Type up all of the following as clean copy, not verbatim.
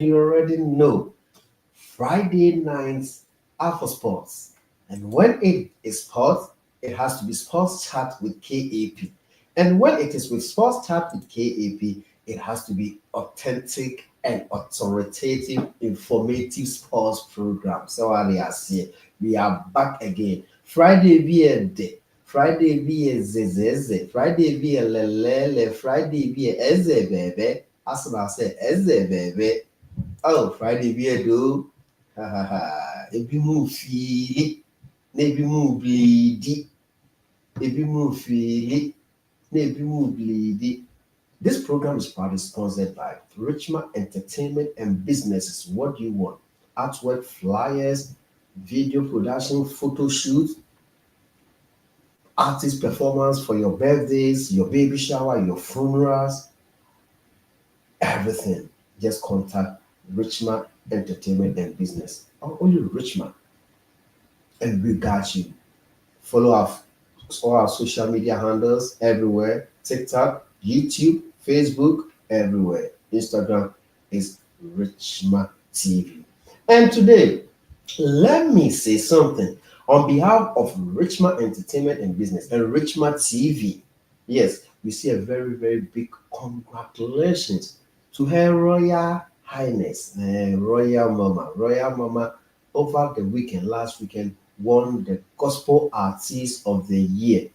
You already know Friday nights are for sports. And when it is sports, it has to be sports chat with KAP. And when it is with sports chat with KAP, it has to be authentic and authoritative, informative sports program. So we are back again. Friday be a day. Friday be a zezeze. Friday be a lelele. Friday be a eze bebe. As I say, eze bebe. Oh, Friday be a do. Ha ha ha. Ebi mu feel na ebi mu bleed. Ebi mu feel na ebi mu bleed. This program is proudly sponsored by Richmond Entertainment and Businesses. What do you want? Artwork, flyers, video production, photo shoots, artist performance for your birthdays, your baby shower, your funerals, everything. Just contact Richmond Entertainment and Business. Only Richmond, and we got you. Follow all our social media handles everywhere: TikTok, YouTube, Facebook, everywhere. Instagram is Richmond TV. And today, let me say something on behalf of Richmond Entertainment and Business and Richmond TV. Yes, we see a very, very big congratulations to Her Royal Highness, Royal Mama, over the weekend, last weekend, won the Gospel Artist of the Year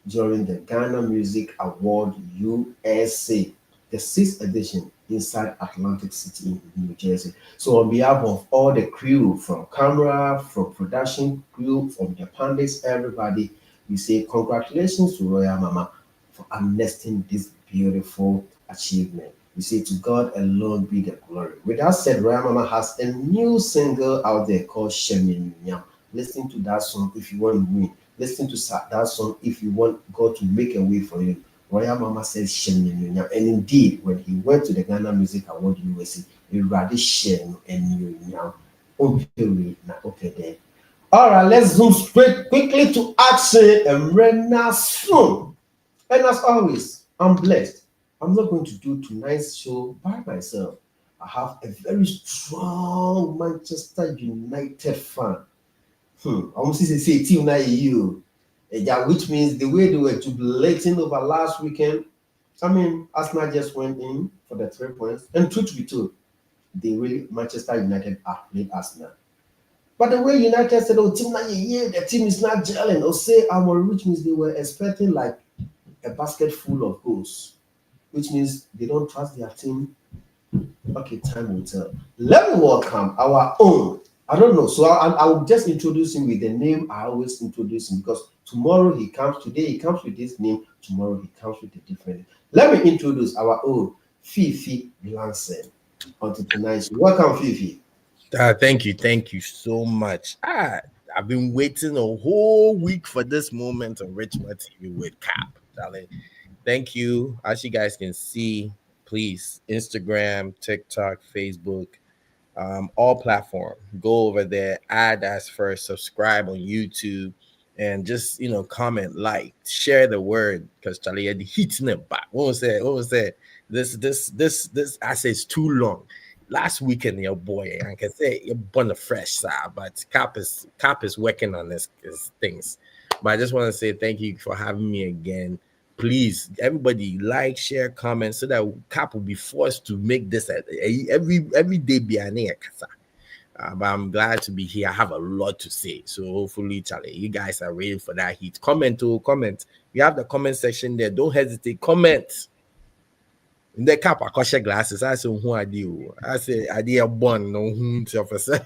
during the Ghana Music Award USA, the sixth edition inside Atlantic City in New Jersey. So on behalf of all the crew, from camera, from production crew, from the pundits, everybody, we say congratulations to Royal Mama for unearthing this beautiful achievement. We say to God alone be the glory. With that said, Royal Mama has a new single out there called Sheminyam. Listen to that song if you want to win. Listen to that song if you want God to make a way for you. Royal Mama says Sheminyam. And indeed, when he went to the Ghana Music Award USA, he rather Shem and Nyam. Okay, okay then. All right, let's zoom straight quickly to action and Rena soon. And as always, I'm blessed. I'm not going to do tonight's show by myself. I have a very strong Manchester United fan. Almost say team na you. Yeah, which means the way they were jubilating over last weekend. I mean, Arsenal just went in for the 3 points. And truth be told, they really Manchester United outplayed Arsenal. But the way United said, "Oh, team na the team is not gelling," or say which means they were expecting like a basket full of goals, which means they don't trust their team. Okay, time will tell. Let me welcome our own. I don't know. So I'll just introduce him with the name I always introduce him because tomorrow he comes, today he comes with this name, tomorrow he comes with a different name. Let me introduce our own Fifi Blanson onto tonight's. Welcome, Fifi. Thank you so much. I've been waiting a whole week for this moment on Richmond TV with Cap, darling. Thank you. As you guys can see, please Instagram, TikTok, Facebook, all platform. Go over there, add us first, subscribe on YouTube, and just comment, like, share the word because Charlie had hitting it back. What was that? What was that? This I say it's too long. Last weekend, your boy, I can say you're born a fresh side, but Cap is working on this things. But I just want to say thank you for having me again. Please, everybody, like, share, comment, so that Cap will be forced to make this every day be an but I'm glad to be here. I have a lot to say. So hopefully, Charlie, you guys are ready for that heat. Comment. We have the comment section there. Don't hesitate. Comment. In the cap, I share glasses. I say, who are you? I say, I did born no whom to officer.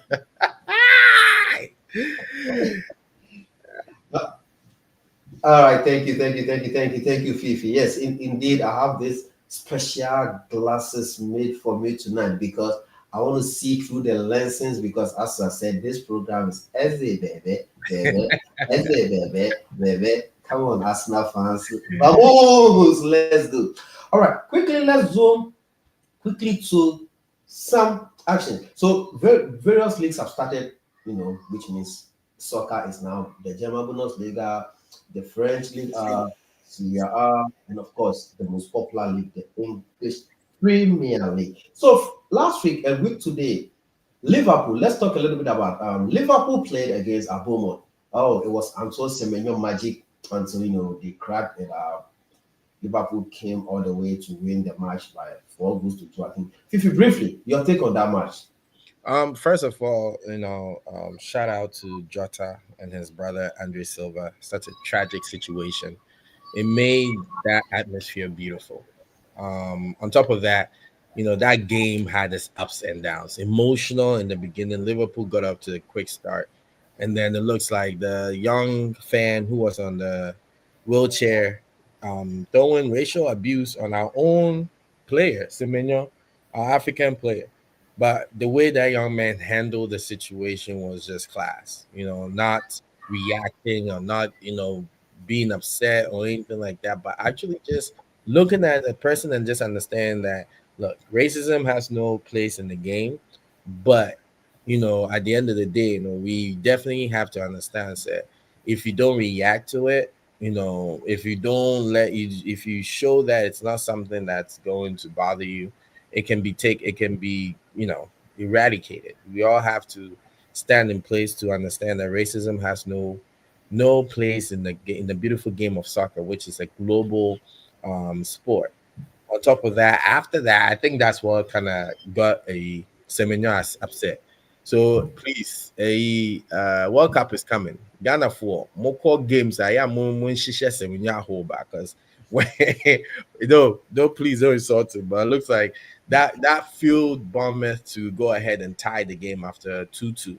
All right, thank you, Fifi. Yes, indeed, I have this special glasses made for me tonight because I want to see through the lenses. Because, as I said, this program is every every baby. Come on, Arsenal fans, vamos, let's go. All right, quickly, let's zoom quickly to some action. So, various leagues have started, which means soccer is now the German Bundesliga, the French league, Serie A, and of course the most popular league, the English Premier League. So last week and week today, Liverpool. Let's talk a little bit about Liverpool played against Bournemouth. Oh, it was Antoine Semenyo magic until they cracked it. Liverpool came all the way to win the match by 4 goals to 2. I think. Fifi, briefly, your take on that match. First of all, shout out to Jota and his brother Andre Silva. Such a tragic situation. It made that atmosphere beautiful. On top of that, that game had its ups and downs. Emotional in the beginning. Liverpool got up to a quick start, and then it looks like the young fan who was on the wheelchair throwing racial abuse on our own player, Semenyo, our African player. But the way that young man handled the situation was just class, not reacting or not, being upset or anything like that, but actually just looking at the person and just understand that, look, racism has no place in the game, but, at the end of the day, we definitely have to understand that if you don't react to it, if you don't if you show that it's not something that's going to bother you, it can be eradicated. We all have to stand in place to understand that racism has no place in the beautiful game of soccer, which is a global sport. On top of that, after that, I think that's what kind of got a Semenyo upset. So please, a World Cup is coming. Ghana for more core games. I am when she shares Semenyo hold back because when don't please don't insult him. But it looks like that fueled Bournemouth to go ahead and tie the game after 2-2.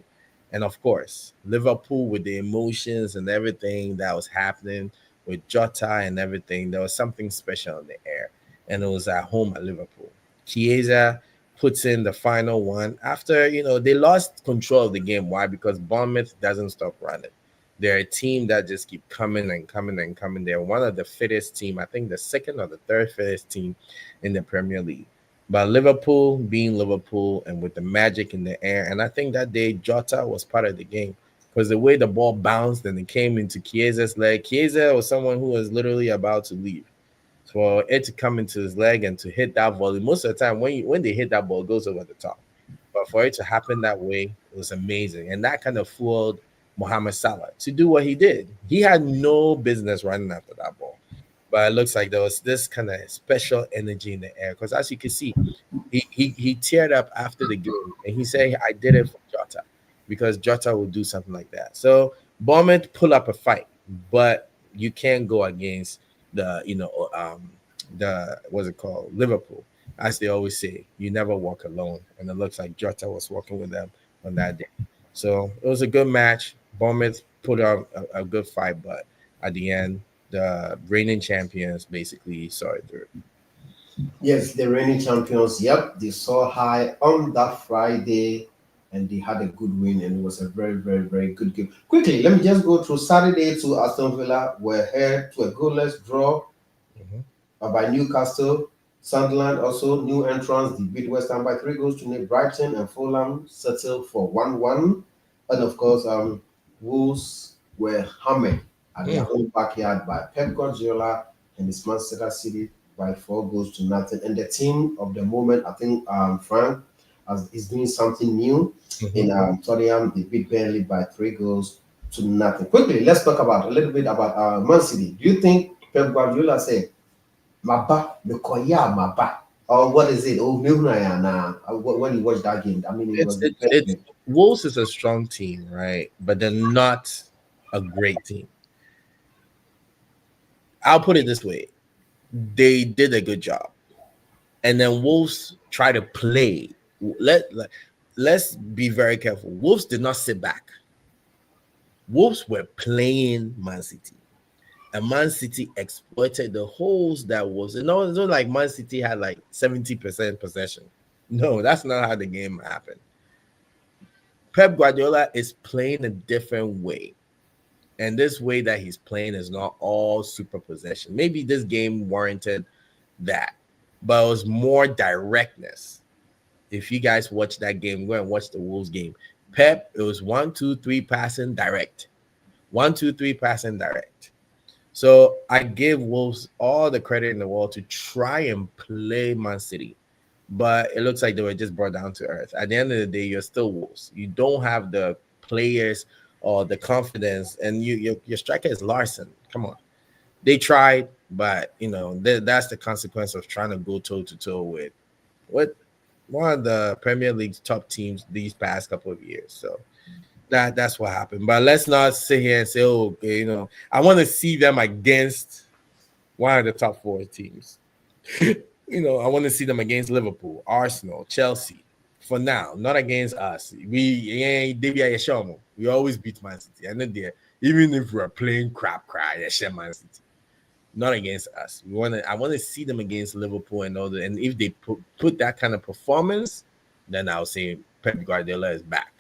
And of course, Liverpool with the emotions and everything that was happening with Jota and everything, there was something special in the air, and it was at home at Liverpool. Chiesa puts in the final one after they lost control of the game. Why? Because Bournemouth doesn't stop running. They're a team that just keep coming and coming and coming. They're one of the fittest team. I think the second or the third fittest team in the Premier League. But Liverpool being Liverpool and with the magic in the air, and I think that day Jota was part of the game because the way the ball bounced and it came into Chiesa's leg. Chiesa was someone who was literally about to leave. For it to come into his leg and to hit that volley, most of the time when they hit that ball, it goes over the top. But for it to happen that way, it was amazing. And that kind of fooled Mohamed Salah to do what he did. He had no business running after that ball. But it looks like there was this kind of special energy in the air. Because as you can see, he teared up after the game and he said, I did it for Jota because Jota will do something like that. So Bournemouth pull up a fight, but you can't go against the what's it called, Liverpool. As they always say, you never walk alone. And it looks like Jota was walking with them on that day. So it was a good match. Bournemouth put up a good fight, but at the end, the reigning champions basically saw it through. Yes, the reigning champions. Yep, they saw high on that Friday and they had a good win, and it was a very, very, very good game. Quickly, let me just go through Saturday to Aston Villa. Were here to a goalless draw Mhm. by Newcastle. Sunderland also new entrants. They beat West Ham by 3 goals to 0. Brighton and Fulham settled for 1-1. And of course, Wolves were hammered at their Mm. own backyard by Pep Guardiola and his Manchester City by 4 goals to 0. And the team of the moment, I think Frank is doing something new in Mhm. Tottenham. They beat Burnley by 3 goals to 0. Quickly, let's talk about a little bit about Man City. Do you think Pep Guardiola said, Maba, Mekoya Maba? Or what is it? Oh, Milnaya when you watch that game, I mean, it It's was it's very it's good. Wolves is a strong team, right? But they're not a great team. I'll put it this way: they did a good job, and then Wolves try to play. Let's be very careful. Wolves did not sit back. Wolves were playing Man City, and Man City exploited the holes that was. It's not like Man City had like 70% possession. No, that's not how the game happened. Pep Guardiola is playing a different way. And this way that he's playing is not all super possession. Maybe this game warranted that, but it was more directness. If you guys watch that game, go and watch the Wolves game. Pep, it was 1, 2, 3 passing direct. 1, 2, 3 passing direct. So I give Wolves all the credit in the world to try and play Man City. but it looks like they were just brought down to earth. At the end of the day, you're still Wolves. You don't have the players or the confidence, and your striker is Larson. Come on, they tried, but that's the consequence of trying to go toe to toe with what one of the Premier League's top teams these past couple of years. So that's what happened. But let's not sit here and say, oh, okay, I want to see them against one of the top four teams. I want to see them against Liverpool, Arsenal, Chelsea. For now, not against us. We always beat Man City. And then even if we're playing crap, Man City. Not against us. I want to see them against Liverpool and all that. And if they put that kind of performance, then I'll say Pep Guardiola is back.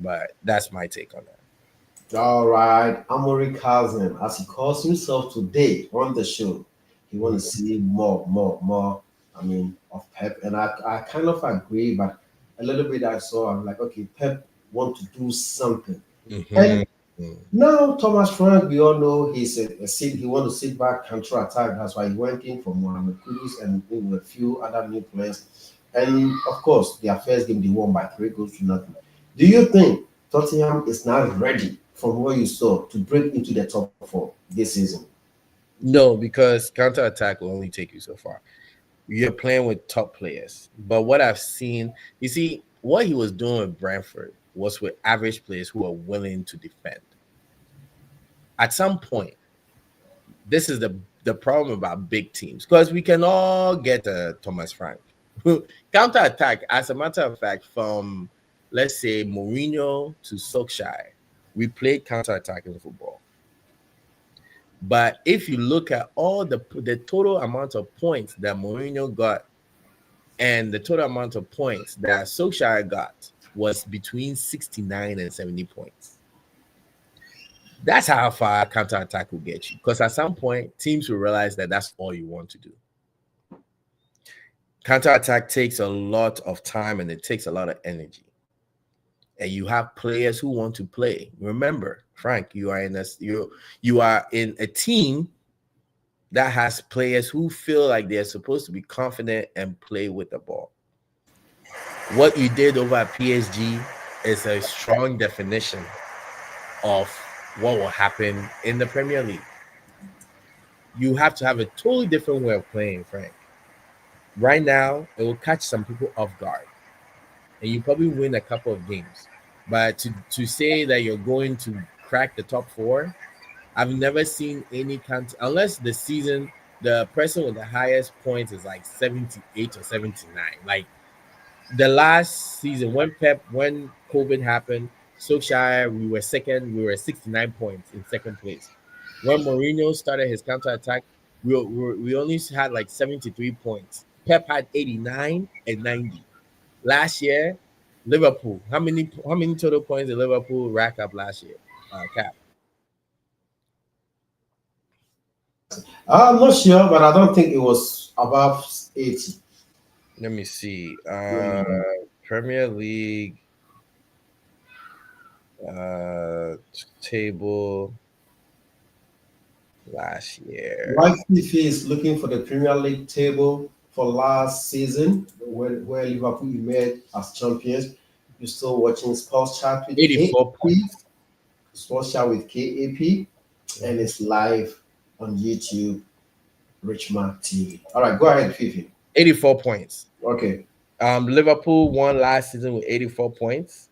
But that's my take on that. All right, Amory Cousin, as he calls himself today on the show, he want to see more. I mean, of Pep, and I kind of agree, but a little bit I saw, I'm like, okay, Pep want to do something. And now Thomas Frank, we all know he want to sit back, counter attack. That's why he went in for Mohamed Kudus and with a few other new players. And of course, their first game they won by 3 goals to nothing. Do you think Tottenham is now ready from what you saw to break into the top four this season? No, because counter attack will only take you so far. You're playing with top players. But what I've seen, you see, what he was doing with Brentford was with average players who are willing to defend. At some point, this is the problem about big teams, because we can all get Thomas Frank. Counter attack, as a matter of fact, from let's say Mourinho to Solskjaer, we played counter attack in football. But if you look at all the total amount of points that Mourinho got and the total amount of points that Solskjaer got was between 69 and 70 points. That's how far counter-attack will get you. Because at some point, teams will realize that that's all you want to do. Counter-attack takes a lot of time and it takes a lot of energy. And you have players who want to play. Remember, Frank, you are in a team that has players who feel like they're supposed to be confident and play with the ball. What you did over at PSG is a strong definition of what will happen in the Premier League. You have to have a totally different way of playing, Frank. Right now, it will catch some people off guard. And you probably win a couple of games. But to say that you're going to crack the top four, I've never seen any unless the season, the person with the highest points is like 78 or 79. Like the last season when COVID happened, Solskjaer, we were second, we were 69 points in second place. When Mourinho started his counter-attack, we only had like 73 points. Pep had 89 and 90. Last year, Liverpool, how many total points did Liverpool rack up last year? KAP. I'm not sure, but I don't think it was above 80. Let me see. Premier League table last year. White Fifi is looking for the Premier League table for last season, where Liverpool emerged as champions. You're still watching Sports Chat with 84 points. Sports Chat with KAP, and it's live on YouTube, Richmond TV. All right, go ahead, Fifi. 84 points. Okay. Liverpool won last season with 84 points.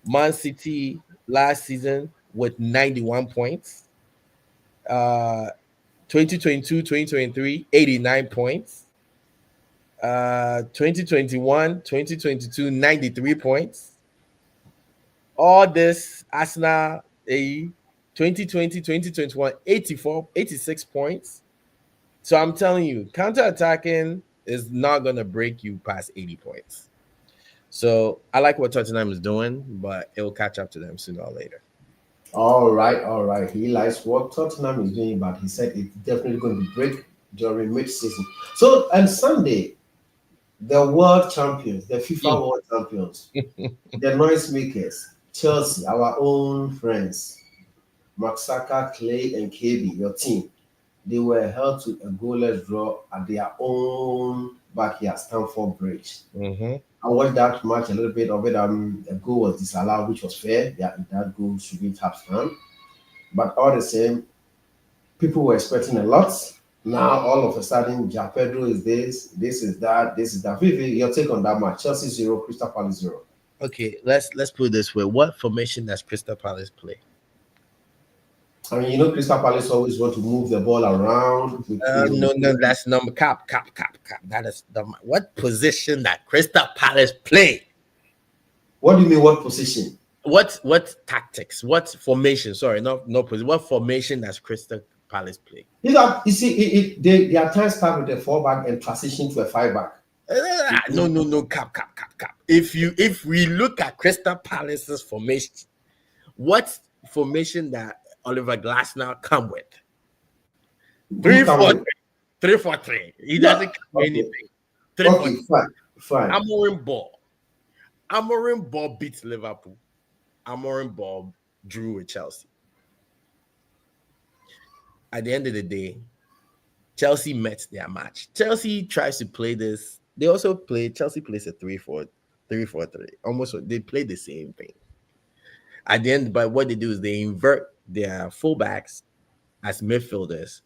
Man City last season with 91 points. 2022, 2023, 89 points. 2021, 2022, 93 points. All this Arsenal 2020, 2021, 86 points. So I'm telling you, counter-attacking is not going to break you past 80 points. So I like what Tottenham is doing, but it will catch up to them sooner or later. All right. He likes what Tottenham is doing, but he said it's definitely going to break during mid-season. So, and Sunday, the world champions, the FIFA world champions, the noisemakers, Chelsea, our own friends, Maxaka, Clay, and KB, your team. They were held to a goalless draw at their own backyard, Stamford Bridge. Mm-hmm. I watched that match a little bit of it. A goal was disallowed, which was fair. That goal shouldn't have stand. But all the same, people were expecting a lot. Now all of a sudden, Ja Pedro is this is that, this is that. Vivi, your take on that match? Chelsea 0, Crystal Palace 0. Okay, let's put it this way. What formation does Crystal Palace play? I mean, Crystal Palace always want to move the ball around. No, that's number cap. That is the what position that Crystal Palace play? What do you mean? What position? What tactics? What formation? Sorry, no position. What formation does Crystal Palace play? You see, they at times start with a 4 back and transition to a 5 back. No, cap. If we look at Crystal Palace's formation, what formation that Oliver Glasner come with? 3-4-3. 3-4-3. He doesn't come anything. 3-4-3. Okay, fine. Amorim Ball beats Liverpool. Amorim Ball drew with Chelsea. At the end of the day, Chelsea met their match. Chelsea tries to play this. They also play. Chelsea plays a 3-4-3. Almost they play the same thing. At the end, but what they do is they invert their fullbacks as midfielders.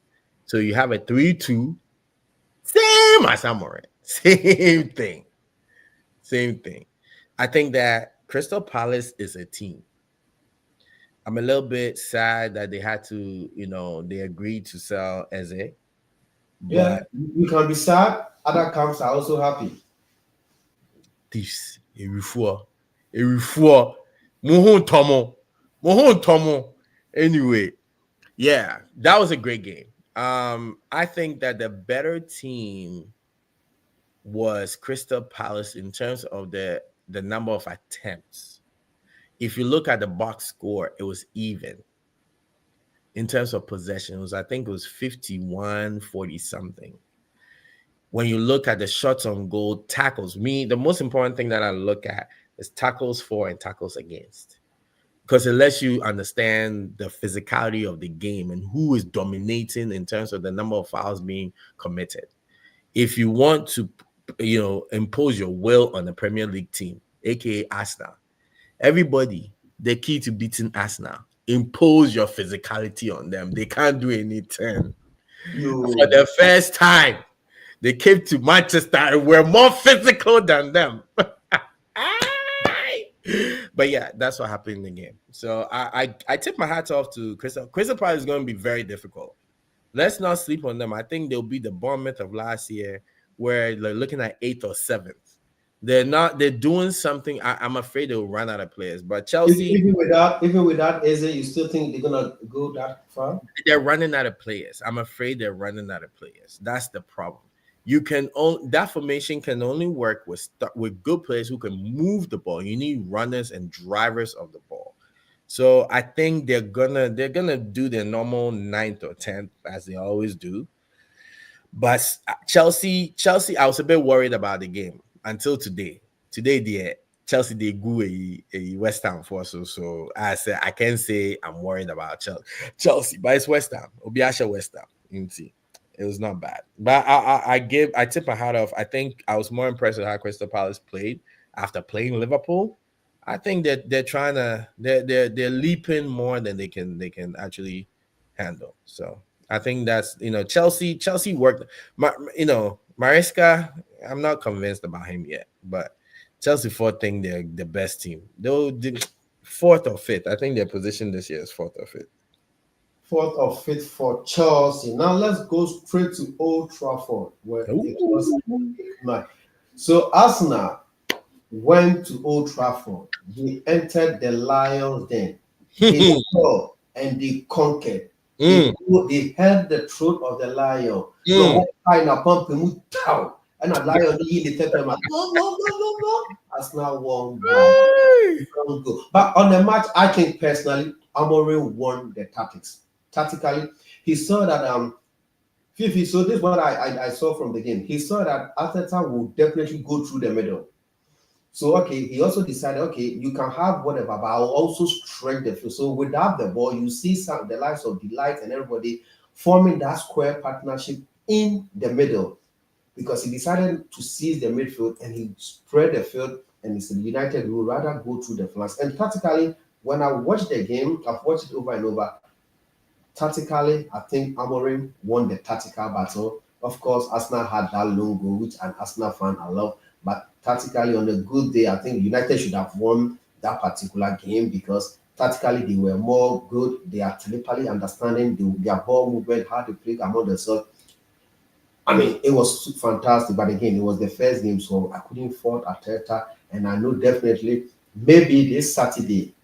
So you have a 3-2, same as Amorim. Same thing. I think that Crystal Palace is a team. I'm a little bit sad that they had to, they agreed to sell Eze. Yeah, you can be sad. Other camps are also happy. This Mohon Tomo. Anyway, yeah, that was a great game. I think that the better team was Crystal Palace in terms of the number of attempts. If you look at the box score, it was even. In terms of possessions, I think it was 51-40 something. When you look at the shots on goal, tackles, the most important thing that I look at is tackles for and tackles against. Because it lets you understand the physicality of the game and who is dominating in terms of the number of fouls being committed. If you want to, impose your will on the Premier League team, aka Arsenal, everybody, the key to beating Arsenal, impose your physicality on them. They can't do anything. For the first time, they came to Manchester and were more physical than them. But yeah, that's what happened in the game. So I tip my hat off to Crystal. Crystal Palace is going to be very difficult. Let's not sleep on them. I think they'll be the Bournemouth of last year, where they're looking at 8th or 7th. They're doing something. I'm afraid they'll run out of players. But Chelsea, even without Eze, you still think they're gonna go that far? They're running out of players. I'm afraid they're running out of players. That's the problem. That formation can only work with good players who can move the ball. You need runners and drivers of the ball. So I think they're gonna do their normal 9th or 10th as they always do. But Chelsea, I was a bit worried about the game until today. Today, Chelsea they go a West Ham for so I said I can't say I'm worried about Chelsea, but it's West Ham. Obiasha West Ham. You can see. It was not bad, but I tip my hat off. I think I was more impressed with how Crystal Palace played after playing Liverpool. I think that they're leaping more than they can actually handle. So I think that's Chelsea worked. Maresca, I'm not convinced about him yet, but Chelsea think they're the best team. Though 4th or 5th, I think their position this year is 4th or 5th. 4th or 5th for Chelsea. Now let's go straight to Old Trafford, where it was a big match. So Arsenal went to Old Trafford. They entered the Lions' den. They saw and they conquered. They held the throat of the lion. And a lion no. Arsenal won by goal. But on the match, I think personally, Amorim won the tactics. Tactically, he saw that Fifi. So this is what I saw from the game. He saw that Arteta will definitely go through the middle. So he also decided, you can have whatever, but I'll also stretch the field. So without the ball, you see the likes of Delight and everybody forming that square partnership in the middle, because he decided to seize the midfield and he spread the field, and he said United will rather go through the flanks. And tactically, when I watched the game, I've watched it over and over. Tactically, I think Amorim won the tactical battle. Of course, Arsenal had that long goal, which an Arsenal fan I love. But tactically, on a good day, I think United should have won that particular game because tactically they were more good. They are telepathy understanding their ball movement, how to play among themselves. I mean, it was fantastic. But again, it was the first game, so I couldn't fault Arteta. And I know definitely maybe this Saturday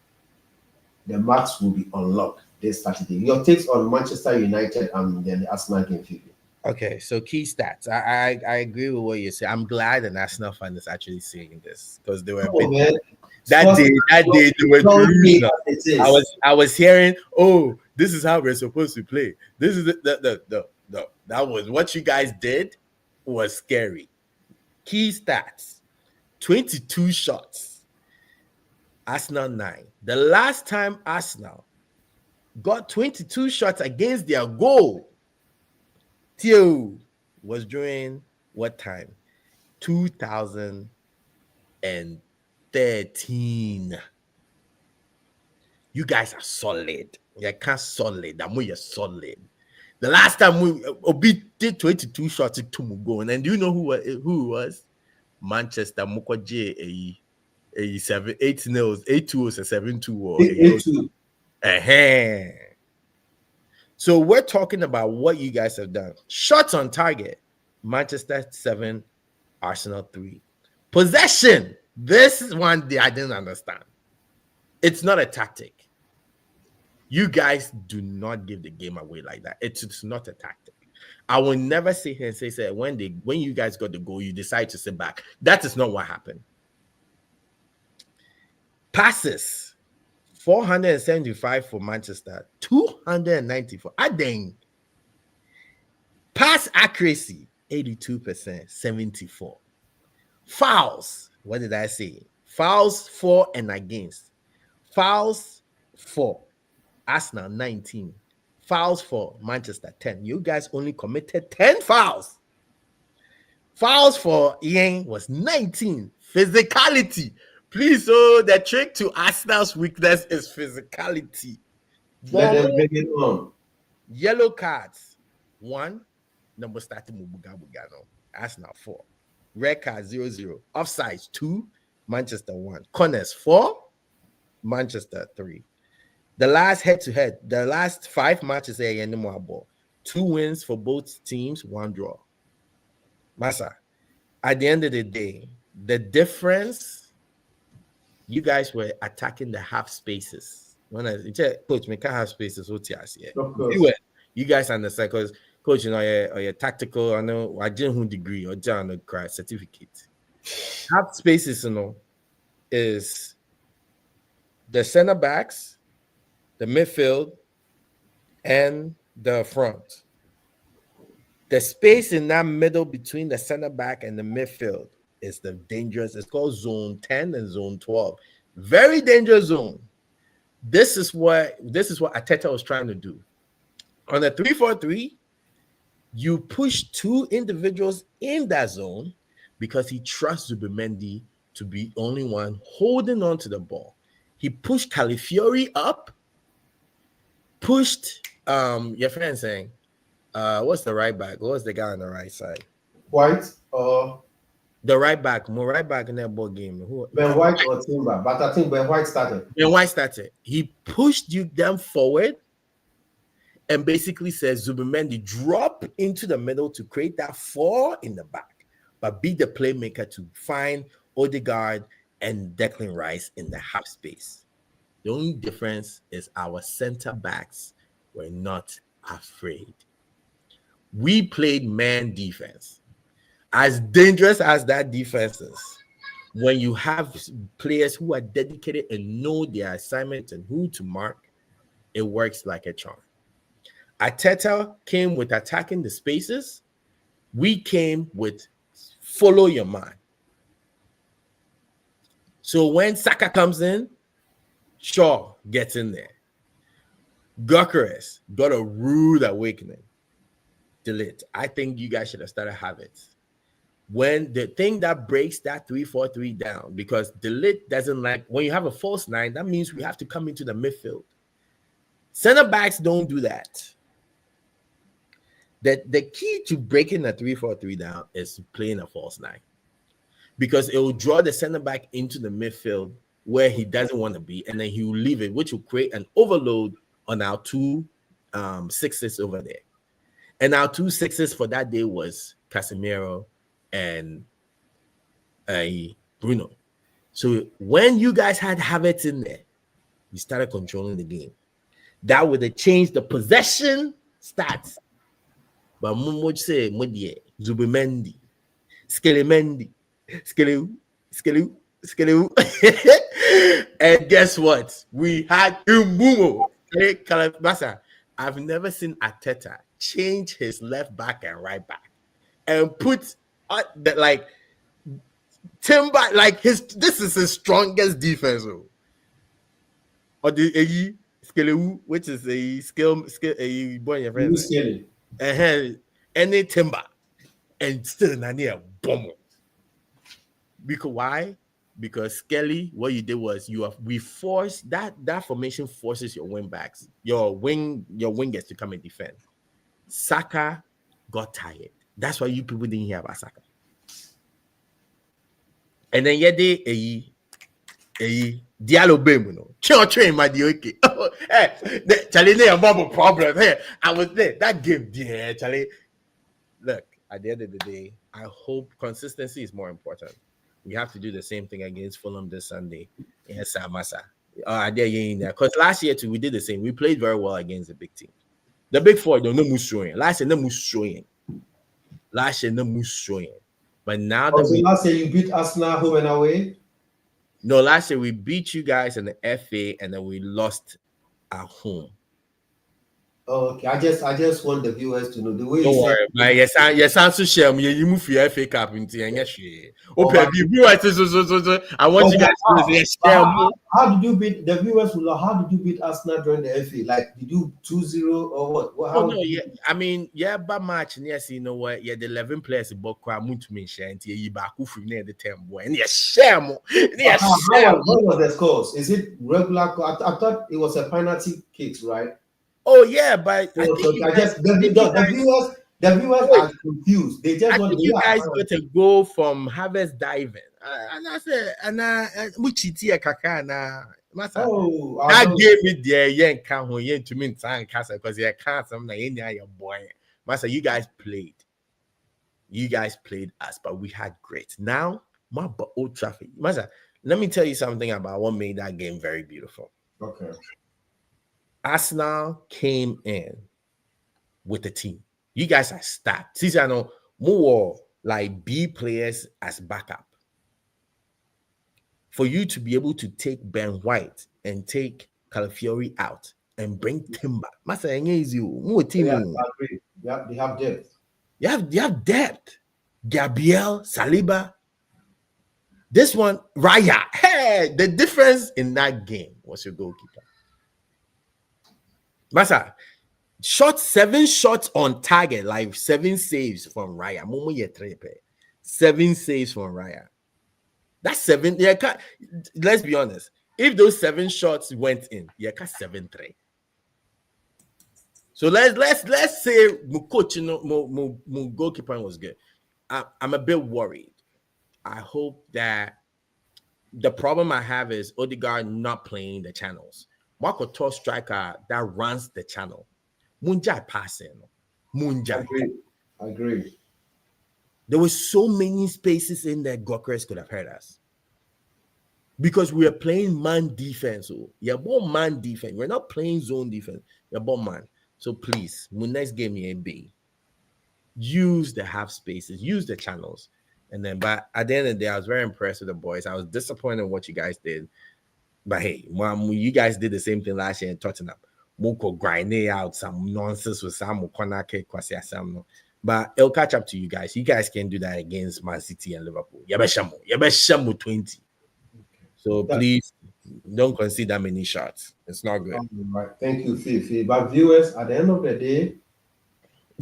the marks will be unlocked this Saturday. Your takes on Manchester United and then the Arsenal game, Phoebe? Okay, so key stats. I agree with what you say. I'm glad an Arsenal fan is actually saying this because they were a Come on, bit man. that Sports day they were don't mean delusional. as it I is. was hearing, oh, this is how we're supposed to play. This is the that was what you guys did was scary. Key stats: 22 shots, Arsenal 9. The last time Arsenal got 22 shots against their goal, Theo, was during what time? 2013. You guys are solid. You can't solid. I'm you're solid. The last time we Obi did 22 shots to Mugo, and do you know who it was? Manchester Mukwaje a 7-8 nils, 8-2 or 7-2 or So we're talking about what you guys have done. Shots on target. Manchester 7, Arsenal 3. Possession. This is one I didn't understand. It's not a tactic. You guys do not give the game away like that. It's not a tactic. I will never sit here and say when you guys got the goal, you decide to sit back. That is not what happened. Passes 475 for Manchester, 294. Dang. Pass accuracy 82%, 74. Fouls. What did I say? Fouls for and against. Fouls for Arsenal 19. Fouls for Manchester 10. You guys only committed 10 fouls. Fouls for Yang was 19. Physicality. Please, so the trick to Arsenal's weakness is physicality. Let them bring it on. Yellow cards 1. Number starting Mubuga Bugano. Arsenal 4. Red card 0-0. Offsides 2. Manchester 1. Corners 4. Manchester 3. The last head-to-head, the last 5 matches here in the ball. 2 wins for both teams, 1 draw. Massa, at the end of the day, the difference, you guys were attacking the half spaces. When coach, we can't have spaces. You guys understand because coach, you know, your tactical, I know, I didn't degree or John certificate. Half spaces, you know, is the center backs, the midfield, and the front. The space in that middle between the center back and the midfield is the dangerous. It's called zone 10 and zone 12. Very dangerous zone. This is what Arteta was trying to do. On a 3-4-3, you push 2 individuals in that zone because he trusts Zubimendi to be only one holding on to the ball. He pushed Calafiori up, pushed your friend saying, what's the right back? What's the guy on the right side? White the right back, more right back in that ball game. Ben White or Timber, but I think Ben White started. Ben White started. He pushed you them forward and basically says Zubimendi drop into the middle to create that 4 in the back, but be the playmaker to find Odegaard and Declan Rice in the half space. The only difference is our center backs were not afraid. We played man defense. As dangerous as that defense is, when you have players who are dedicated and know their assignment and who to mark, it works like a charm. Arteta came with attacking the spaces. We came with follow your man. So when Saka comes in, Shaw gets in there. Gyökeres got a rude awakening. Delete. I think you guys should have started habits. When the thing that breaks that 3-4-3 down, because Delete doesn't like when you have a false nine, that means we have to come into the midfield. Center backs don't do that. The key to breaking a 3-4-3 down is playing a false nine, because it will draw the center back into the midfield where he doesn't want to be, and then he will leave it, which will create an overload on our two sixes over there. And our two sixes for that day was Casemiro and Bruno. So when you guys had Havertz in there, you started controlling the game. That would have changed the possession stats. But Mumoch say Mudie, Zubimendi, Skelemendi, Skelu. And guess what? We had Umumo. Hey, Kalabasa. I've never seen Ateta change his left back and right back and put that like Timber, like this is his strongest defense. Or the Skelewu, which is a skill a boy your friend. Any Timber and still Nania bomb. Because why? Because Skelly, what you did was we forced that formation forces your wing backs, your wingers to come and defend. Saka got tired. That's why you people didn't hear about Saka. And then a Diallo Bem, train my okay. Hey, Charlie, they have a problem. Hey, I was there. That game, yeah, Charlie. Look, at the end of the day, I hope consistency is more important. We have to do the same thing against Fulham this Sunday. Yes, Massa. Because last year too, we did the same. We played very well against the big team. The big four don't know showing. Last year, no showing. But now that last year you beat Arsenal home and away. No, last year we beat you guys in the FA and then we lost at home. Oh, okay, I just want the viewers to know the way. Don't worry, man. Yes, answer share me. You move your FA Cup into and yes, okay. The viewers, I want you guys to share. How did you beat the viewers? How did you beat Arsenal during the FA? Like, did you 2-0 or what? Oh no, yeah. I mean, yeah, but match. Yes, you know what? Yeah, the 11 players in Bokra Muntumi share and you back who from near the 10 boy and yes, share more. Yes, what was the scores? Is it regular? I thought it was a penalty kicks, right? Oh yeah, but the viewers are confused. They just want you guys got a goal from Harvest diving, and I said, Muchiti Kakana. That gave me the yen can't yen to me time castle because you can't some your boy. Master, you guys played us, but we had great. Now, my Old Trafford, Master. Let me tell you something about what made that game very beautiful. Okay. Arsenal came in with the team. You guys are stacked. See, I know more like B players as backup. For you to be able to take Ben White and take Calafiori out and bring Timber. Master, easy. More team. Yeah, I agree. Yeah, they have depth. You have depth. Gabriel, Saliba. This one, Raya. Hey, the difference in that game was your goalkeeper. Master, 7 shots on target, like 7 saves from Raya. 7 saves from Raya. That's 7. Yeah, let's be honest. If those 7 shots went in, yeah, 7-3. So let's say my coach, my goalkeeper was good. I'm a bit worried. I hope that the problem I have is Odegaard not playing the channels. Marco Tor striker that runs the channel. Munjai passing. Munjai. I agree. There were so many spaces in there Gyökeres could have hurt us. Because we are playing man defense. You're born man defense. We're not playing zone defense. You're born man. So please, when next game you be, use the half spaces, use the channels. And then, but at the end of the day, I was very impressed with the boys. I was disappointed in what you guys did. But hey, you guys did the same thing last year in Tottenham. Moko grinding out some nonsense with some Konake Kwasi Asam. But it'll catch up to you guys. You guys can do that against Man City and Liverpool. Yabeshamu 20. So please, Don't concede that many shots. It's not good. All right. Thank you, Fifi. But viewers, at the end of the day,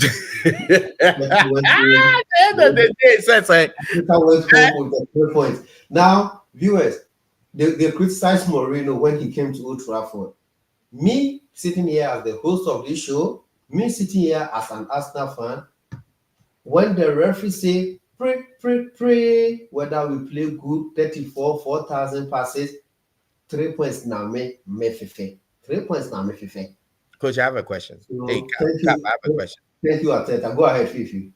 At Arteta went home. the end of the day, so it's like, Arteta went home with the 3 points. Now, viewers, they criticized Mourinho when he came to Old Trafford. Me sitting here as the host of this show, me sitting here as an Arsenal fan, when the referee say pray, whether we play good 34, 4,000 passes, 3 points now me fife. 3 points now me fife. Coach, I have a question. Hey, So Cap, I have a question. thank you, Arteta. Go ahead, Fifi.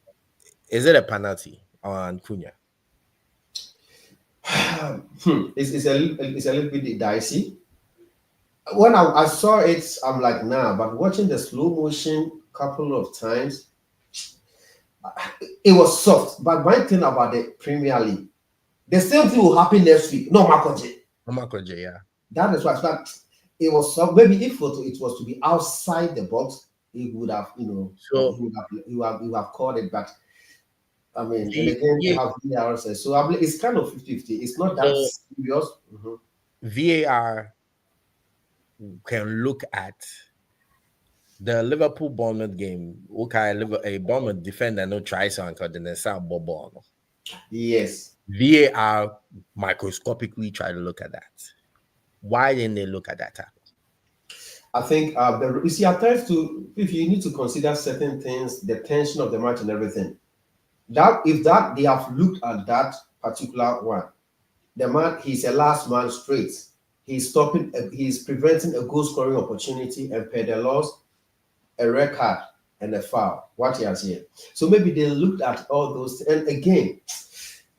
Is it a penalty on Cunha? It's a little bit dicey. When I saw it, I'm like, nah. But watching the slow motion couple of times, it was soft. But my thing about the Premier League, the same thing will happen next week. No, Makoje. Omakoje, yeah. That is why. But it was soft. Maybe if it was to be outside the box, he would have, So he would have called it. But I mean, and V, again, you V, have VAR says so. It's kind of 50-50. It's not that so serious. Mhm. VAR can look at the Liverpool Bournemouth game. Okay, a Bournemouth defender no tries on because then sound ball. Yes. VAR microscopically try to look at that. Why didn't they look at that tackle? I think you see, at times to if you need to consider certain things, the tension of the match and everything. That if that they have looked at that particular one, the man he's a last man straight. He's stopping. He's preventing a goal scoring opportunity, and per the laws, a red card and a foul. What he has here. So maybe they looked at all those. And again,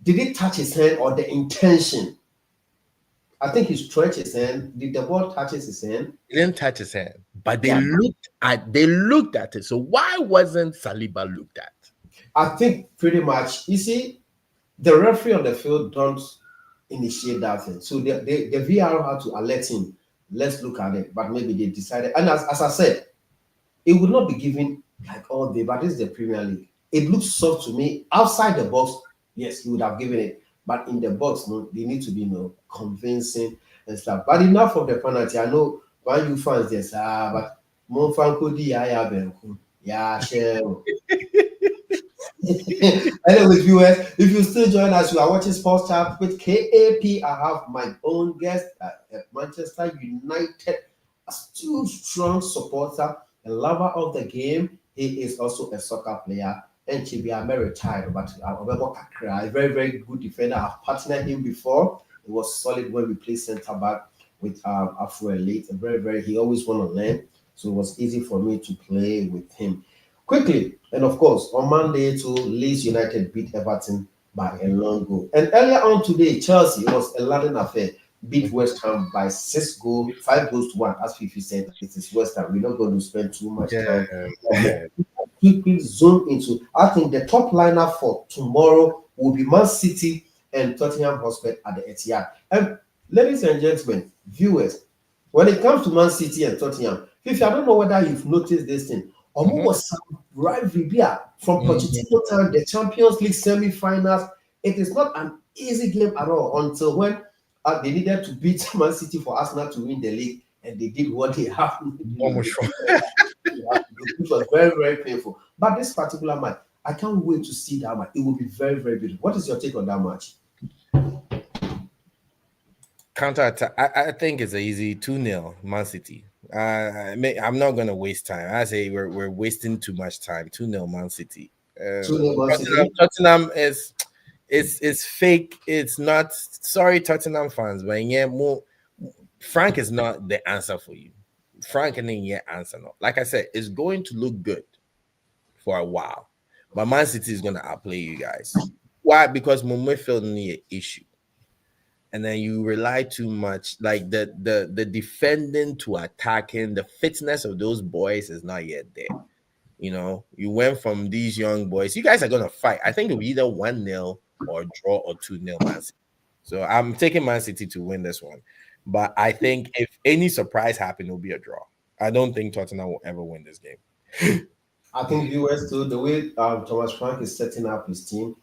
did it touch his hand or the intention? I think he stretched his hand. Did the ball touches his hand? He didn't touch his hand, but Yeah. they looked at it. So why wasn't Saliba looked at? I think pretty much. You see, the referee on the field don't initiate that thing. So the VR had to alert him. Let's look at it. But maybe they decided. And as I said, it would not be given like all day. But this is the Premier League. It looks soft to me. Outside the box, yes, he would have given it. But in the box, no, they need to be convincing and stuff. But enough of the penalty. I know why you fans yes, but Mon Franco di yeah, share. Anyway, viewers, if you still join us, you are watching Sports Chat with KAP. I have my own guest at Manchester United, a still strong supporter, a lover of the game. He is also a soccer player. And Chibia retired, but I remember a very, very good defender. I've partnered him before. It was solid when we played centre back with Afro Elite. He always want to learn. So it was easy for me to play with him. Quickly, and of course, on Monday too, Leeds United beat Everton by a long goal. And earlier on today, Chelsea was a London affair, beat West Ham by 5 goals to 1. As Fifi said, it is West Ham. We're not going to spend too much time. Yeah. Quickly zoom into. I think the top lineup for tomorrow will be Man City and Tottenham Hotspur at the Etihad. And ladies and gentlemen, viewers, when it comes to Man City and Tottenham, Fifi, I don't know whether you've noticed this thing. Almost was some rivalry from Pochettino time, the Champions League semi-finals. It is not an easy game at all until when they needed to beat Man City for Arsenal to win the league, and they did what they have to do. Which was very, very painful. But this particular match, I can't wait to see that match. It will be very, very beautiful. What is your take on that match? Counter attack. I think it's an easy 2-0 Man City. I'm not gonna waste time. I say we're wasting too much time. 2-0 Man City. 2-0 Man City. Tottenham is fake. It's not. Sorry, Tottenham fans, but yeah, Frank is not the answer for you. Frank and then answer no. Like I said, it's going to look good for a while, but Man City is gonna outplay you guys. Why? Because Momo felt an issue. And then you rely too much, like the defending to attacking, the fitness of those boys is not yet there. You went from these young boys. You guys are gonna fight. I think it'll be either 1-0 or draw or 2-0 Man City. So I'm taking Man City to win this one. But I think if any surprise happen, it'll be a draw. I don't think Tottenham will ever win this game. I think viewers too, the way Thomas Frank is setting up his team,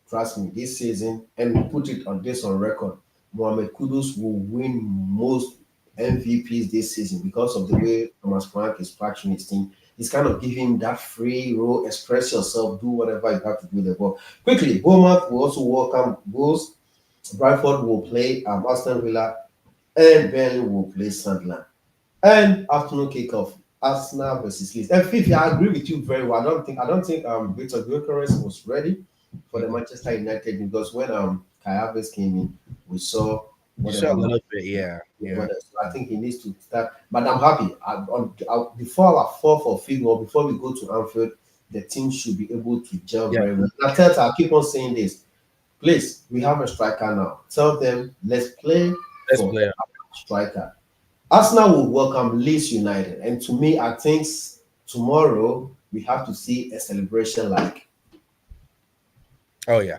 trust me, this season, and put it on record. Mohamed Kudus will win most MVPs this season because of the way Thomas Frank is patching his team. He's kind of giving him that free role, express yourself, do whatever you have to do with the ball. Quickly, Bournemouth will also welcome goals. Brentford will play Aston Villa, and Burnley will play Sunderland. And afternoon kickoff, Arsenal versus Leeds. And Fifi, I agree with you very well. I don't think Victor Gyökeres was ready for the Mhm. Manchester United because when Kai came in, we saw You saw a whatever. little bit, yeah, yeah. So I think he needs to start. But I'm happy. Before our 4 for or before we go to Anfield, the team should be able to gel Yeah, very well. And I keep on saying this. Please, we have a striker now. Tell them let's play let's for play. a striker. Arsenal will welcome Leeds United, and to me, I think tomorrow we have to see a celebration like Oh yeah.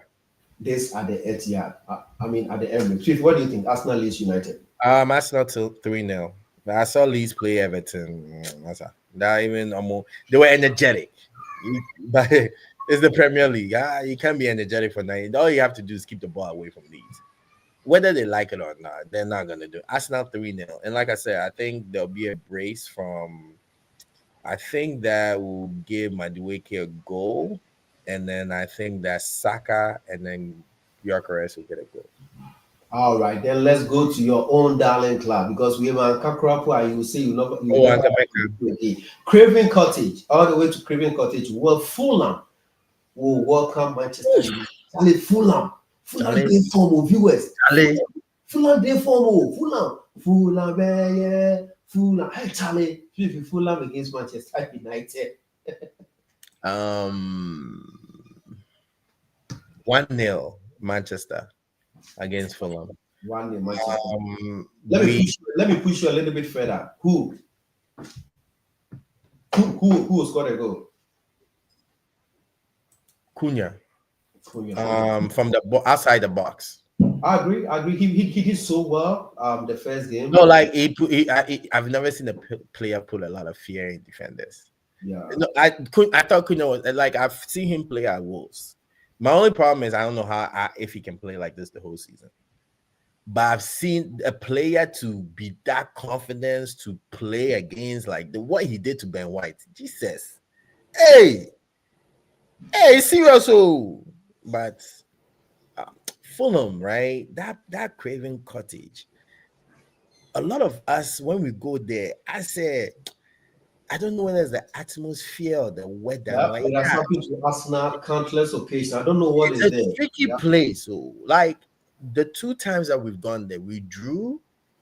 this at the Etihad. I mean, at the Emirates. Chief, what do you think? Arsenal Leeds United. Arsenal till 3-0. I saw Leeds play Everton. Not even almost. They were energetic, but it's the Premier League. You can't be energetic for 90. All you have to do is keep the ball away from Leeds. Whether they like it or not, they're not gonna do it. Arsenal 3-0. And like I said, I think there'll be a brace from. I think that will give Madueke a goal, and then I think that Saka and then Gyökeres will get a goal. All right, then let's go to your own darling club because we have Kakrapu and you will say you Oh, never and do it again. Craven Cottage, all the way to Craven Cottage. Well, Fulham will welcome Manchester United. Charlie, Fulham Charlie, day form of viewers. Charlie. Fulham day form of Fulham, yeah, Fulham. Hey, Charlie, Fulham against Manchester United. Um, 1-0 Manchester against Fulham. One day, Manchester. Um, Let me we push. Let me push you a little bit further. Who will score a goal? Cunha. Cunha. From the outside the box. I agree. I agree. He did so well. The first game. No, like I've never seen a player put a lot of fear in defenders. Yeah. No, I thought Cunha was like I've seen him play at Wolves. My only problem is I don't know if he can play like this the whole season. But I've seen a player to be that confidence to play against like what he did to Ben White. Jesus, hey, serious. Oh, but uh, Fulham, right? That Craven Cottage. A lot of us when we go there, I said, I don't know whether it's the atmosphere or the weather. Yeah. Like, It has happened to Arsenal countless occasions. I don't know what it's is a there. tricky Yeah. place. So, like the two times that we've gone there, we drew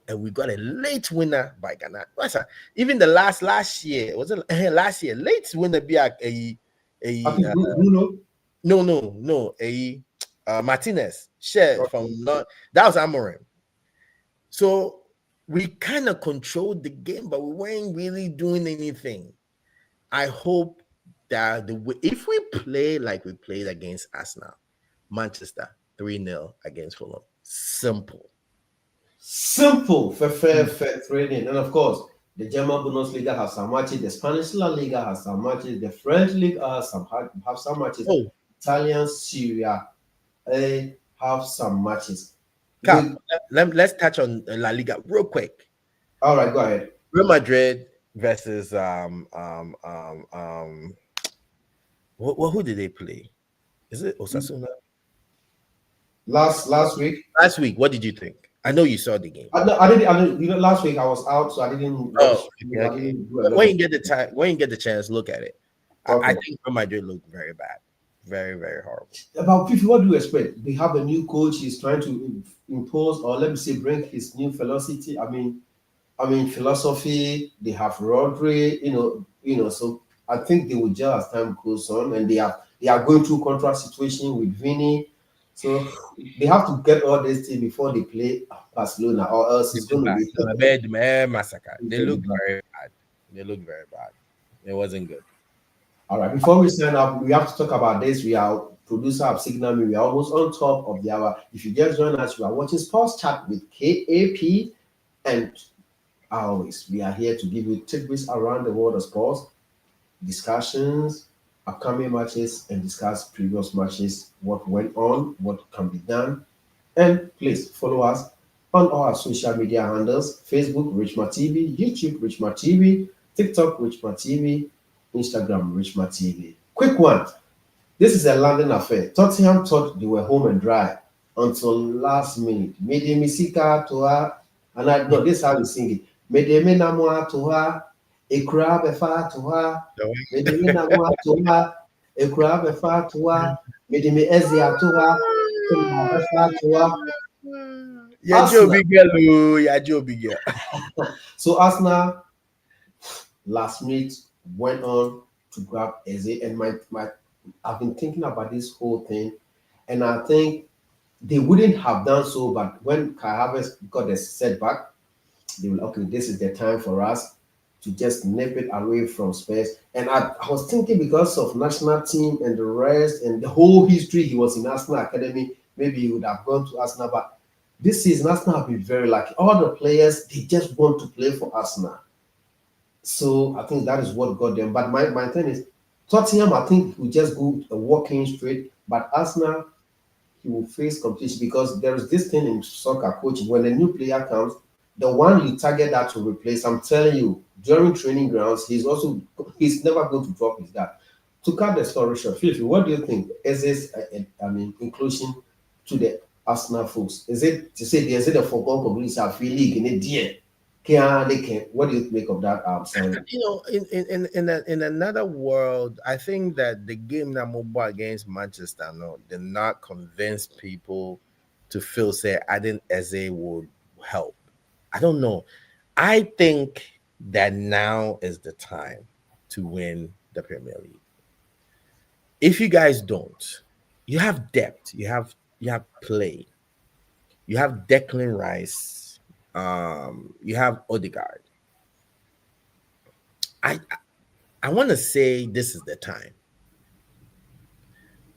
and we got a late winner by Ghana. What's that? Even the last year was it last year? Late winner be I a think Bruno. no a Martinez shared from not that was Amorim. So we kind of controlled the game, but we weren't really doing anything. I hope that if we play like we played against Arsenal, Manchester 3-0 against Fulham. Simple. Simple, fair training. And of course, the German Bundesliga has some matches, the Spanish La Liga has some matches, the French League have some matches, Oh, Italian Syria have some matches. Cap, let's touch on La Liga real quick. All right, go ahead. Real Madrid versus who did they play? Is it Osasuna? Last week, Last week, what did you think? I know you saw the game. I didn't. Last week I was out, so I didn't watch. Oh, okay, I okay. didn't do a lot When of. you get the time, when you get the chance, look at it. I Okay. think Real Madrid looked very bad, very, very horrible. About 50, what do you expect? They have a new coach. He's trying to impose, or let me say, bring his new philosophy. I mean, philosophy. They have Rodri. So I think they will gel as time goes on, and they are going through contract situation with Vini. So they have to get all this thing before they play Barcelona, or else it's going to be. The bad massacre. It's They gonna be looked bad. very bad. They looked very bad. It wasn't good. All right, before we sign up, we have to talk about this. We are producer of Signal Me. We are almost on top of the hour. If you just join us, you are watching Sports Chat with KAP, and always we are here to give you tidbits around the world of sports, discussions, upcoming matches, and discuss previous matches, what went on, what can be done. And please follow us. on all our social media handles: Facebook, Richma TV; YouTube, Richma TV; TikTok, Richma TV; Instagram, Richma TV. Quick one. This is a London affair. Tottenham thought they were home and dry until last minute. Mede misika to her, and I know this is how we sing it. Mede me namwa to her, ekura befa to her. Mede me namwa to her, ekura befa to her. Mede me ezia to her, ekura befa to her. Yeah, Joe Arsenal. Big Girl. Oh, yeah, Joe Big Girl. So Arsenal last minute went on to grab Eze, and my I've been thinking about this whole thing, and I think they wouldn't have done so, but when Kai Havertz got a setback, they will, okay, this is the time for us to just nip it away from Spurs. And I was thinking, because of national team and the rest and the whole history, he was in Arsenal Academy, maybe he would have gone to Arsenal. But this season, Arsenal have been very lucky. All the players, they just want to play for Arsenal. So I think that is what got them. But my thing is, Tottenham, I think, will just go walking straight. But Arsenal, he will face competition, because there is this thing in soccer coaching: when a new player comes, the one you target that to replace, I'm telling you, during training grounds, he's never going to drop his guard. To cut the story short, Philip, what do you think is this? I mean, inclusion to the Arsenal folks? Is it to say, is it a foregone conclusion? I feel league in a dear. Can they can? What do you make of that? Signing? You know, in another world, I think that the game that mobile against Manchester, no, did not convince people to feel say I didn't Eze would help. I don't know. I think that now is the time to win the Premier League. If you guys don't, you have depth, you have play, you have Declan Rice, you have Odegaard. I I want to say this is the time,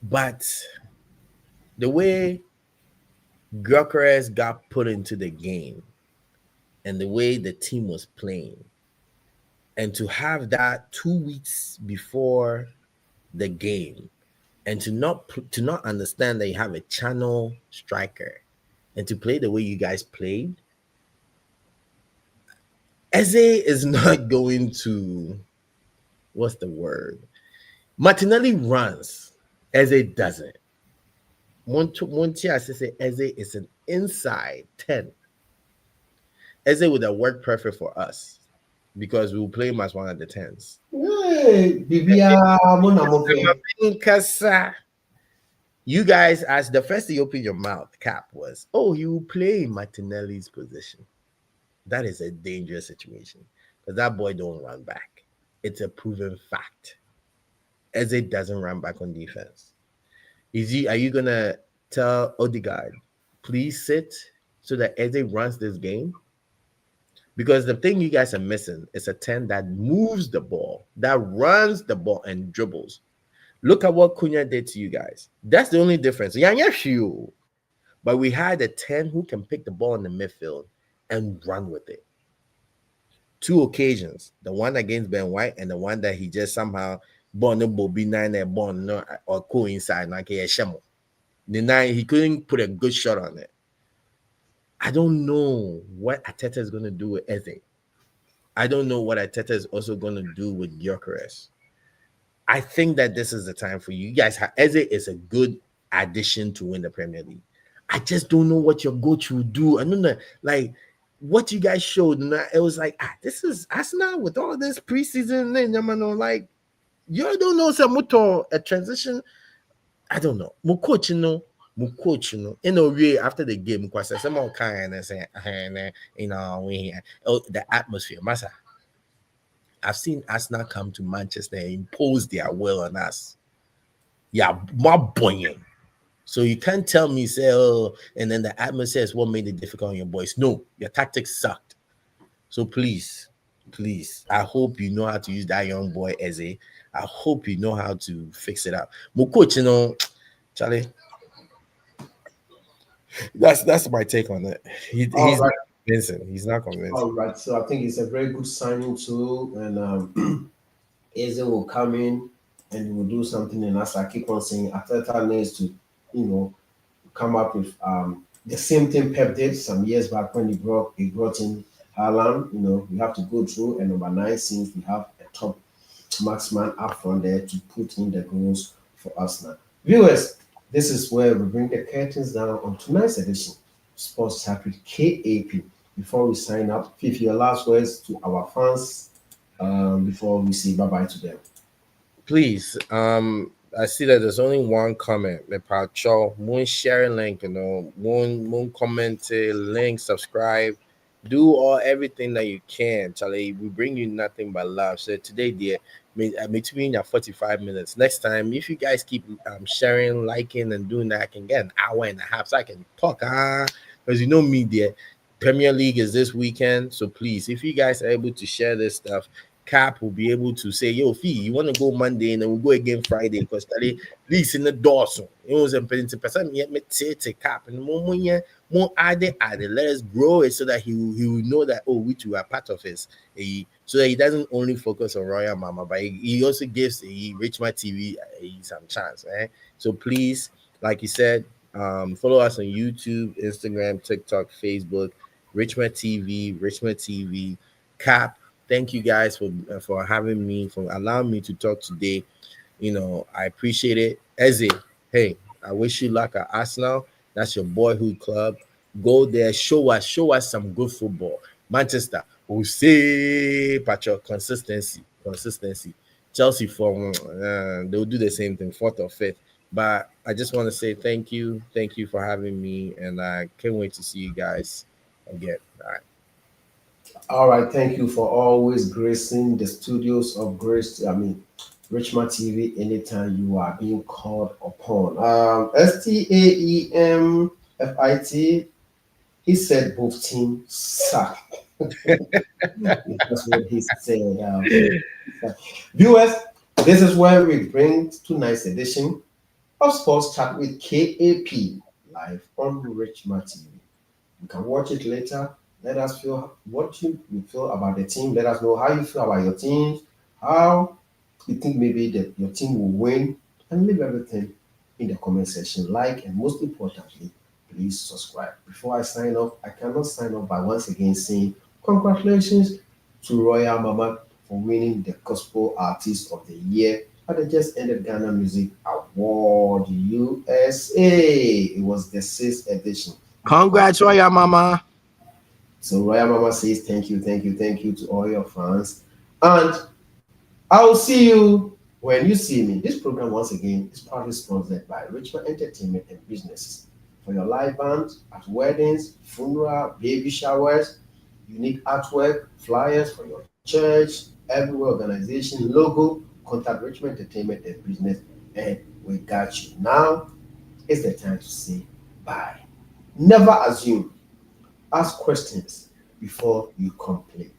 but the way Gyökeres got put into the game and the way the team was playing, and to have that 2 weeks before the game, and to not understand that you have a channel striker, and to play the way you guys played, Eze is not going to, what's the word? Martinelli runs, Eze doesn't. Monti as say Eze is an inside 10. Eze would have worked perfect for us because we will play him as one of the tens. Hey, Bibia Monamope. Kasa, you guys, as the first thing you open your mouth, Cap, was, oh, you will play Martinelli's position. That is a dangerous situation because that boy don't run back. It's a proven fact. Eze doesn't run back on defense. Are you gonna tell Odegaard, please sit so that Eze runs this game? Because the thing you guys are missing is a 10 that moves the ball, that runs the ball and dribbles. Look at what Cunha did to you guys. That's the only difference. Yeah, yeah, you. But we had a 10 who can pick the ball in the midfield and run with it. Two occasions, the one against Ben White and the one that he just somehow born no Bobby nine and born no or coincide like a shamo. The nine he couldn't put a good shot on it. I don't know what Ateta is going to do with Eze. I don't know what Ateta is also going to do with Gyökeres. I think that this is the time for you. You guys have Eze is a good addition to win the Premier League. I just don't know what your coach will do. I don't know, like what you guys showed. And it was like, this is Arsenal with all this preseason. Like you don't know some motor a transition. I don't know. My coach, in a way after the game, because some more kind and say, the atmosphere, massa. I've seen Arsenal come to Manchester and impose their will on us. Yeah, more boying. So you can't tell me, say, oh, and then the atmosphere is what made it difficult on your boys. No, your tactics sucked. So please, I hope you know how to use that young boy Eze. I hope you know how to fix it up. My coach, Charlie, that's my take on it. All He's right. not convincing. He's not convincing. All right, so I think it's a very good signing too, and Eze will come in and he will do something. And as I keep on saying, Ateta needs to, come up with The same thing Pep did some years back when he brought in Haaland. You know, we have to go through, and number nine, since we have a top marksman up front there to put in the goals for us now. Viewers, this is where we bring the curtains down on tonight's edition Sports Chat with KAP. Before we sign up, Fifi, your last words to our fans before we say bye bye to them. Please, I see that there's only one comment. Me pacho, moon share link, moon comment, link, subscribe, do all everything that you can. Charlie, we bring you nothing but love. So today, dear, between your 45 minutes. Next time, if you guys keep sharing, liking, and doing that, I can get an hour and a half so I can talk. Because you know me, dear. Premier League is this weekend, so please, if you guys are able to share this stuff, Cap will be able to say, "Yo, Fee, you want to go Monday and then we'll go again Friday because at least in the Dawson, it was a person yet me to Cap and more add it. Let us grow it so that he will know that we too are part of his, so that he doesn't only focus on Royal Mama, but he also gives Richmond TV some chance, right? So please, like you said, follow us on YouTube, Instagram, TikTok, Facebook, Richmond TV, Cap. Thank you guys for having me, for allowing me to talk today. I appreciate it. Eze, hey, I wish you luck at Arsenal. That's your boyhood club. Go there, show us some good football. Manchester, we'll say Patrick, consistency. Chelsea they'll do the same thing, fourth or fifth. But I just want to say thank you for having me, and I can't wait to see you guys again. All right. All right, thank you for always gracing the studios of Grace. I mean, Richmond TV. Anytime you are being called upon. STAEMFIT. He said both teams suck. That's what he said. Viewers, this is where we bring tonight's edition of Sports Chat with KAP live on Richmond TV. You can watch it later. Let us feel what you feel about the team. Let us know how you feel about your teams, how you think maybe that your team will win, and leave everything in the comment section. Like, and most importantly, please subscribe. Before I sign off, I cannot sign off by once again saying congratulations to Royal Mama for winning the Gospel Artist of the Year at the just ended Ghana Music Award USA. It was the sixth edition. Congrats, Royal Mama. So Royal Mama says thank you to all your fans. And I'll see you when you see me. This program, once again, is proudly sponsored by Richmond Entertainment and Businesses. For your live band at weddings, funeral, baby showers, unique artwork, flyers for your church, every organization, logo, contact Richmond Entertainment and Business, and we got you. Now is the time to say bye. Never assume. Ask questions before you complain,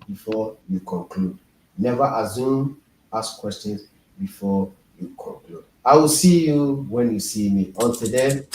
before you conclude. Never assume, ask questions before you conclude. I will see you when you see me. Until then,